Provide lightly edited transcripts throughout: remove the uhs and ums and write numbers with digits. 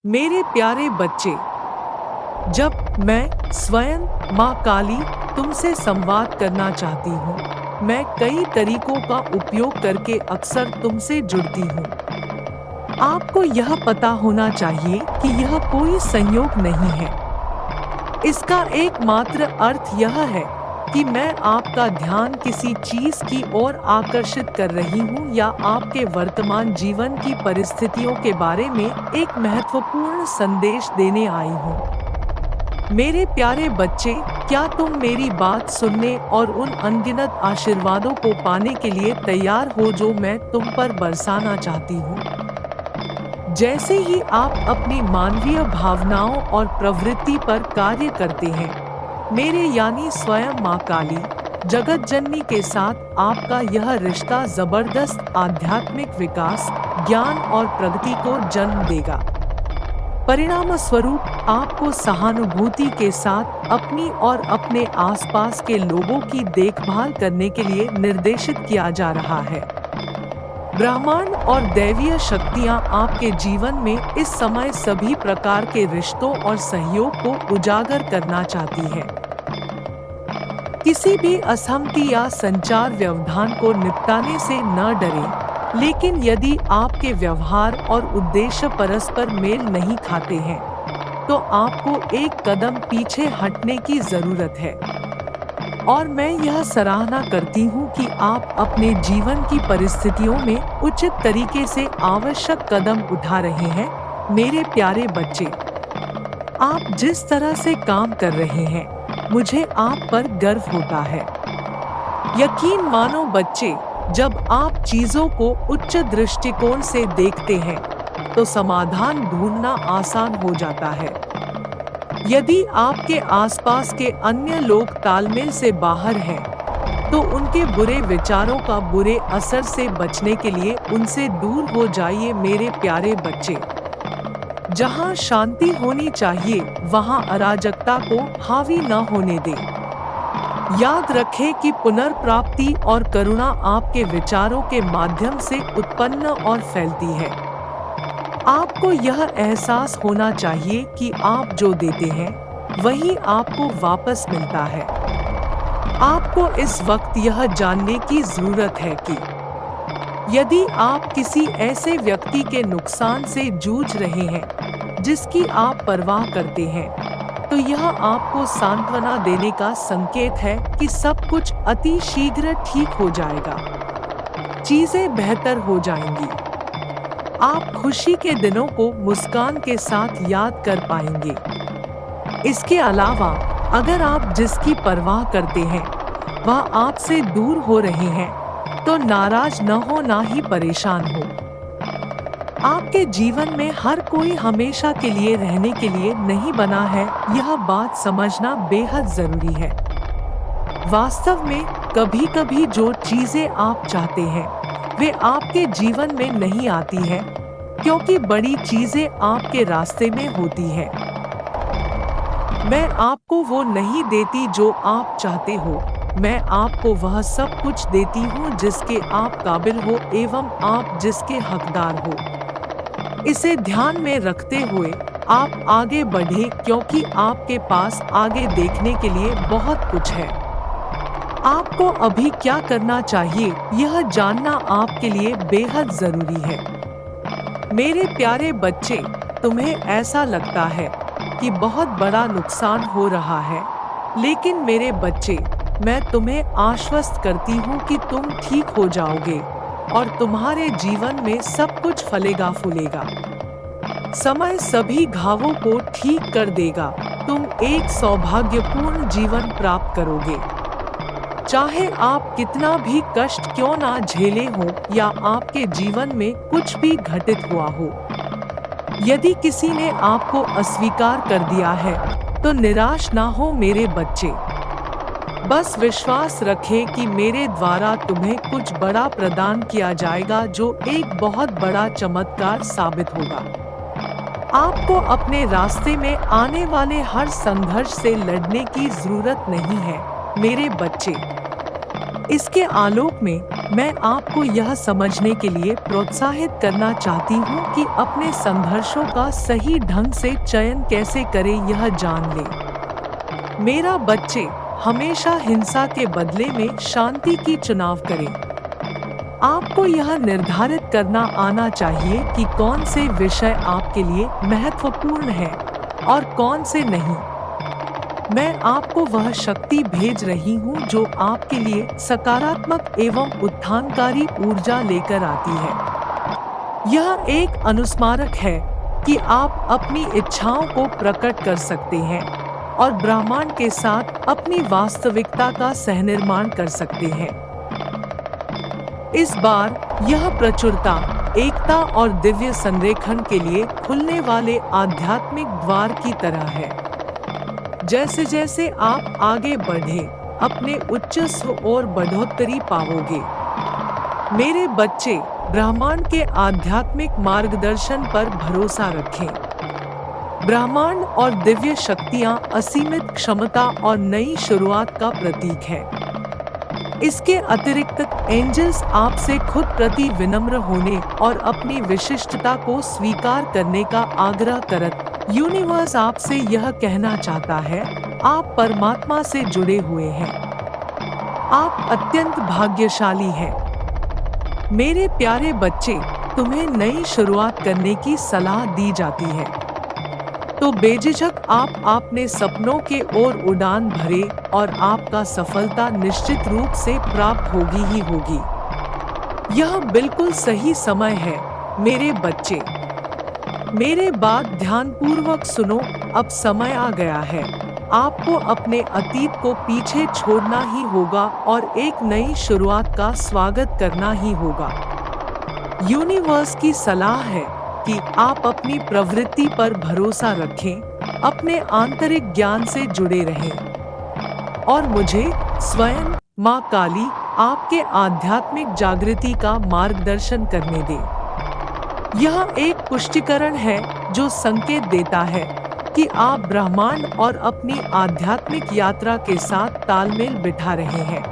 मेरे प्यारे बच्चे, जब मैं स्वयं माँ काली तुमसे संवाद करना चाहती हूँ, मैं कई तरीकों का उपयोग करके अक्सर तुमसे जुड़ती हूँ। आपको यह पता होना चाहिए कि यह कोई संयोग नहीं है। इसका एकमात्र अर्थ यह है कि मैं आपका ध्यान किसी चीज की ओर आकर्षित कर रही हूँ या आपके वर्तमान जीवन की परिस्थितियों के बारे में एक महत्वपूर्ण संदेश देने आई हूँ। मेरे प्यारे बच्चे, क्या तुम मेरी बात सुनने और उन अनगिनत आशीर्वादों को पाने के लिए तैयार हो जो मैं तुम पर बरसाना चाहती हूँ? जैसे ही आप अपनी मानवीय भावनाओं और प्रवृत्ति पर कार्य करते हैं, मेरे यानी स्वयं माँ काली, जगत जननी के साथ आपका यह रिश्ता जबरदस्त आध्यात्मिक विकास, ज्ञान और प्रगति को जन्म देगा। परिणाम स्वरूप आपको सहानुभूति के साथ अपनी और अपने आसपास के लोगों की देखभाल करने के लिए निर्देशित किया जा रहा है। ब्रह्मांड और दैवीय शक्तियां आपके जीवन में इस समय सभी प्रकार के रिश्तों और सहयोग को उजागर करना चाहती है। किसी भी असहमति या संचार व्यवधान को निपटाने से न डरें, लेकिन यदि आपके व्यवहार और उद्देश्य परस्पर मेल नहीं खाते हैं, तो आपको एक कदम पीछे हटने की जरूरत है। और मैं यह सराहना करती हूँ कि आप अपने जीवन की परिस्थितियों में उचित तरीके से आवश्यक कदम उठा रहे हैं। मेरे प्यारे बच्चे, आप जिस तरह से काम कर रहे हैं, मुझे आप पर गर्व होता है। यकीन मानो बच्चे, जब आप चीजों को उच्च दृष्टिकोण से देखते हैं, तो समाधान ढूंढना आसान हो जाता है। यदि आपके आसपास के अन्य लोग तालमेल से बाहर हैं, तो उनके बुरे विचारों का बुरे असर से बचने के लिए उनसे दूर हो जाइए। मेरे प्यारे बच्चे, जहां शांति होनी चाहिए, वहां अराजकता को हावी न होने दें। याद रखें कि पुनर्प्राप्ति और करुणा आपके विचारों के माध्यम से उत्पन्न और फैलती है। आपको यह एहसास होना चाहिए कि आप जो देते हैं, वही आपको वापस मिलता है। आपको इस वक्त यह जानने की जरूरत है कि यदि आप किसी ऐसे व्यक्ति के नुकसान से जूझ रहे हैं जिसकी आप परवाह करते हैं, तो यह आपको सांत्वना देने का संकेत है कि सब कुछ अति शीघ्र ठीक हो जाएगा। चीजें बेहतर हो जाएंगी। आप खुशी के दिनों को मुस्कान के साथ याद कर पाएंगे। इसके अलावा, अगर आप जिसकी परवाह करते हैं वह आपसे दूर हो रहे हैं, तो नाराज न हो, ना ही परेशान हो। आपके जीवन में हर कोई हमेशा के लिए रहने के लिए नहीं बना है, यह बात समझना बेहद जरूरी है। वास्तव में कभी कभी जो चीजें आप चाहते हैं, वे आपके जीवन में नहीं आती हैं, क्योंकि बड़ी चीजें आपके रास्ते में होती हैं। मैं आपको वो नहीं देती जो आप चाहते हो, मैं आपको वह सब कुछ देती हूँ जिसके आप काबिल हो एवं आप जिसके हकदार हो। इसे ध्यान में रखते हुए आप आगे बढ़े, क्योंकि आपके पास आगे देखने के लिए बहुत कुछ है। आपको अभी क्या करना चाहिए, यह जानना आपके लिए बेहद जरूरी है। मेरे प्यारे बच्चे, तुम्हें ऐसा लगता है कि बहुत बड़ा नुकसान हो रहा है, लेकिन मेरे बच्चे, मैं तुम्हें आश्वस्त करती हूँ कि तुम ठीक हो जाओगे और तुम्हारे जीवन में सब कुछ फलेगा फूलेगा। समय सभी घावों को ठीक कर देगा। तुम एक सौभाग्यपूर्ण जीवन प्राप्त करोगे। चाहे आप कितना भी कष्ट क्यों ना झेले हो या आपके जीवन में कुछ भी घटित हुआ हो। यदि किसी ने आपको अस्वीकार कर दिया है, तो निराश ना हो मेरे बच्चे। बस विश्वास रखें कि मेरे द्वारा तुम्हें कुछ बड़ा प्रदान किया जाएगा, जो एक बहुत बड़ा चमत्कार साबित होगा। आपको अपने रास्ते में आने वाले हर संघर्ष से लड़ने की जरूरत नहीं है मेरे बच्चे। इसके आलोक में मैं आपको यह समझने के लिए प्रोत्साहित करना चाहती हूँ कि अपने संघर्षों का सही ढंग से चयन कैसे करें, यह जान लें। मेरा बच्चे, हमेशा हिंसा के बदले में शांति की चुनाव करें। आपको यह निर्धारित करना आना चाहिए कि कौन से विषय आपके लिए महत्वपूर्ण हैं और कौन से नहीं। मैं आपको वह शक्ति भेज रही हूँ जो आपके लिए सकारात्मक एवं उत्थानकारी ऊर्जा लेकर आती है। यह एक अनुस्मारक है कि आप अपनी इच्छाओं को प्रकट कर सकते हैं और ब्रह्मांड के साथ अपनी वास्तविकता का सहनिर्माण कर सकते हैं। इस बार यह प्रचुरता, एकता और दिव्य संरेखण के लिए खुलने वाले आध्यात्मिक द्वार की तरह है। जैसे जैसे आप आगे बढ़े, अपने उच्च स्व और बढ़ोतरी पाओगे। मेरे बच्चे, ब्रह्मांड के आध्यात्मिक मार्गदर्शन पर भरोसा रखें। ब्रह्मांड और दिव्य शक्तियां असीमित क्षमता और नई शुरुआत का प्रतीक है। इसके अतिरिक्त एंजल्स आपसे खुद प्रति विनम्र होने और अपनी विशिष्टता को स्वीकार करने का आग्रह करत। यूनिवर्स आपसे यह कहना चाहता है, आप परमात्मा से जुड़े हुए हैं। आप अत्यंत भाग्यशाली हैं। मेरे प्यारे बच्चे, तुम्हें नई शुरुआत करने की सलाह दी जाती है। तो बेझिझक आप अपने सपनों के ओर उड़ान भरे और आपका सफलता निश्चित रूप से प्राप्त होगी ही होगी। यह बिल्कुल सही समय है, मेरे बच्चे। मेरे बात ध्यानपूर्वक सुनो, अब समय आ गया है। आपको अपने अतीत को पीछे छोड़ना ही होगा और एक नई शुरुआत का स्वागत करना ही होगा। यूनिवर्स की सलाह है कि आप अपनी प्रवृत्ति पर भरोसा रखें, अपने आंतरिक ज्ञान से जुड़े रहें और मुझे स्वयं माँ काली आपके आध्यात्मिक जागृति का मार्गदर्शन करने दें। यह एक पुष्टिकरण है जो संकेत देता है कि आप ब्रह्मांड और अपनी आध्यात्मिक यात्रा के साथ तालमेल बिठा रहे हैं।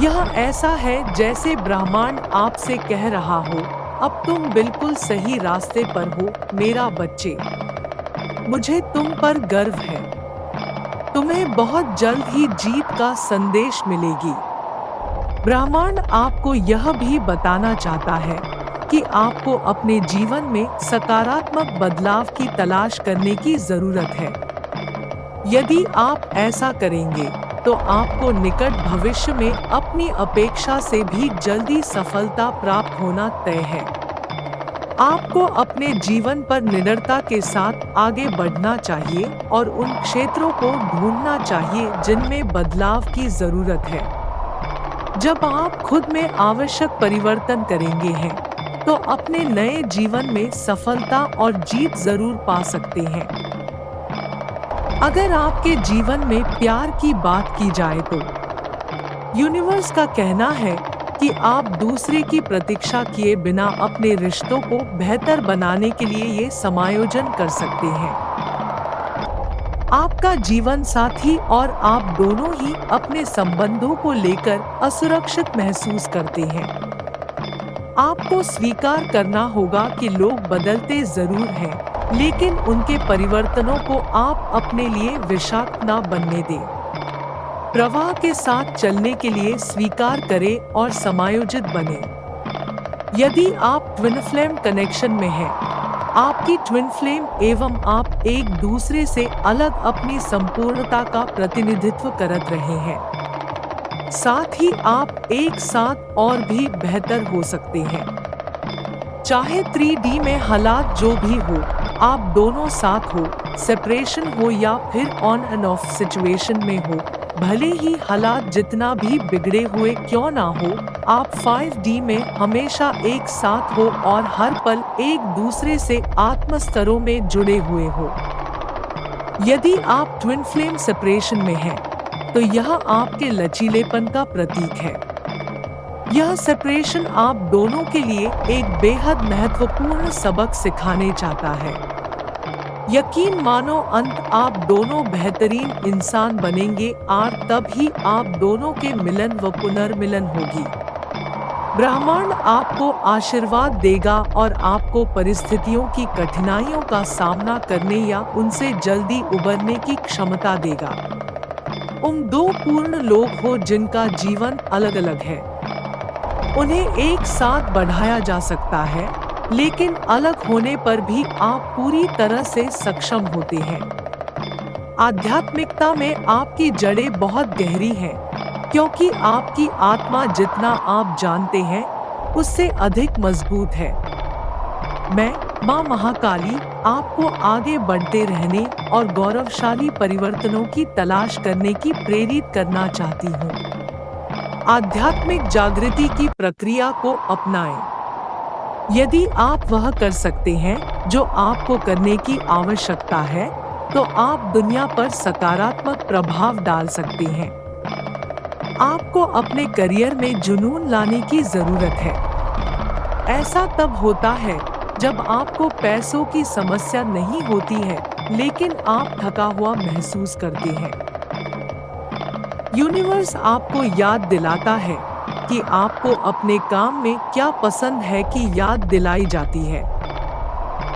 यह ऐसा है जैसे ब्रह्मांड आपसे कह रहा हो, अब तुम बिल्कुल सही रास्ते पर हो मेरा बच्चे। मुझे तुम पर गर्व है। तुम्हें बहुत जल्द ही जीत का संदेश मिलेगी। ब्रह्मांड आपको यह भी बताना चाहता है कि आपको अपने जीवन में सकारात्मक बदलाव की तलाश करने की जरूरत है। यदि आप ऐसा करेंगे तो आपको निकट भविष्य में अपनी अपेक्षा से भी जल्दी सफलता प्राप्त होना तय है। आपको अपने जीवन पर निडरता के साथ आगे बढ़ना चाहिए और उन क्षेत्रों को ढूंढना चाहिए जिनमें बदलाव की जरूरत है। जब आप खुद में आवश्यक परिवर्तन करेंगे हैं, तो अपने नए जीवन में सफलता और जीत जरूर पा सकते हैं। अगर आपके जीवन में प्यार की बात की जाए तो यूनिवर्स का कहना है कि आप दूसरे की प्रतीक्षा किए बिना अपने रिश्तों को बेहतर बनाने के लिए ये समायोजन कर सकते हैं। आपका जीवन साथी और आप दोनों ही अपने संबंधों को लेकर असुरक्षित महसूस करते हैं। आपको स्वीकार करना होगा कि लोग बदलते जरूर हैं, लेकिन उनके परिवर्तनों को आप अपने लिए विषाक्त न बनने दें। प्रवाह के साथ चलने के लिए स्वीकार करें और समायोजित बने। यदि आप ट्विन फ्लेम कनेक्शन में हैं, आपकी ट्विन फ्लेम एवं आप एक दूसरे से अलग अपनी संपूर्णता का प्रतिनिधित्व करत रहे हैं। साथ ही आप एक साथ और भी बेहतर हो सकते हैं। चाहे 3D में हालात जो भी हो, आप दोनों साथ हो, सेपरेशन हो या फिर ऑन एंड ऑफ सिचुएशन में हो, भले ही हालात जितना भी बिगड़े हुए क्यों ना हो, आप 5D में हमेशा एक साथ हो और हर पल एक दूसरे से आत्म स्तरों में जुड़े हुए हो। यदि आप ट्विन फ्लेम सेपरेशन में हैं, तो यह आपके लचीलेपन का प्रतीक है। यह सेपरेशन आप दोनों के लिए एक बेहद महत्वपूर्ण सबक सिखाने चाहता है। यकीन मानो अंत आप दोनों बेहतरीन इंसान बनेंगे और तब ही आप दोनों के मिलन व पुनर्मिलन होगी। ब्रह्मांड आपको आशीर्वाद देगा और आपको परिस्थितियों की कठिनाइयों का सामना करने या उनसे जल्दी उबरने की क्षमता देगा। तुम दो पूर्ण लोग हो जिनका जीवन अलग-अलग है। उन्हें एक साथ बढ़ाया जा सकता है, लेकिन अलग होने पर भी आप पूरी तरह से सक्षम होते हैं। आध्यात्मिकता में आपकी जड़ें बहुत गहरी हैं, क्योंकि आपकी आत्मा जितना आप जानते हैं, उससे अधिक मजबूत है। मैं, माँ महाकाली, आपको आगे बढ़ते रहने और गौरवशाली परिवर्तनों की तलाश करने की प्रेरित करना चाहती हूँ। आध्यात्मिक जागृति की प्रक्रिया को अपनाएं। यदि आप वह कर सकते हैं जो आपको करने की आवश्यकता है, तो आप दुनिया पर सकारात्मक प्रभाव डाल सकते हैं। आपको अपने करियर में जुनून लाने की जरूरत है। ऐसा तब होता है जब आपको पैसों की समस्या नहीं होती है, लेकिन आप थका हुआ महसूस करते हैं। यूनिवर्स आपको याद दिलाता है कि आपको अपने काम में क्या पसंद है की याद दिलाई जाती है।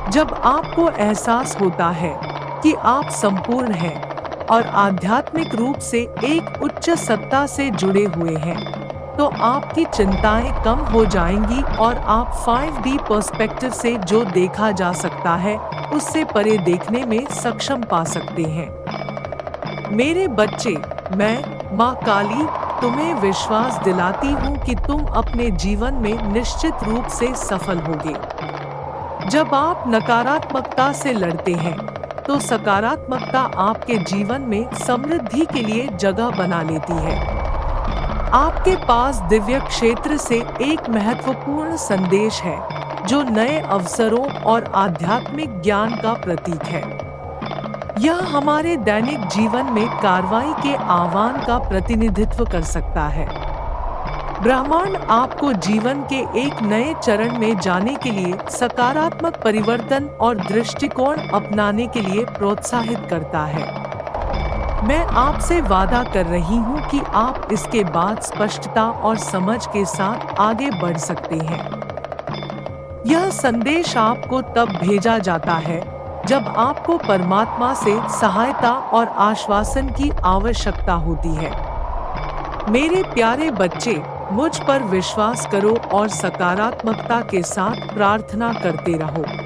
जब आपको एहसास होता है कि आप संपूर्ण हैं और आध्यात्मिक रूप से एक उच्च सत्ता से जुड़े हुए हैं, तो आपकी चिंताएं कम हो जाएंगी और आप 5D पर्सपेक्टिव से जो देखा जा सकता है, उससे परे देखने में सक्षम पा सकते हैं। मेरे बच्चे, मैं, माँ काली, तुम्हें विश्वास दिलाती हूँ कि तुम अपने जीवन में निश्चित रूप से सफल होगे। जब आप नकारात्मकता से लड़ते हैं, तो सकारात्मकता आपके जीवन में समृद्धि के लिए जगह बना लेती है। आपके पास दिव्य क्षेत्र से एक महत्वपूर्ण संदेश है, जो नए अवसरों और आध्यात्मिक ज्ञान का प्रतीक है। यह हमारे दैनिक जीवन में कार्रवाई के आह्वान का प्रतिनिधित्व कर सकता है। ब्रह्मांड आपको जीवन के एक नए चरण में जाने के लिए सकारात्मक परिवर्तन और दृष्टिकोण अपनाने के लिए प्रोत्साहित करता है। मैं आपसे वादा कर रही हूँ कि आप इसके बाद स्पष्टता और समझ के साथ आगे बढ़ सकते हैं। यह संदेश आपको तब भेजा जाता है जब आपको परमात्मा से सहायता और आश्वासन की आवश्यकता होती है। मेरे प्यारे बच्चे, मुझ पर विश्वास करो और सकारात्मकता के साथ प्रार्थना करते रहो।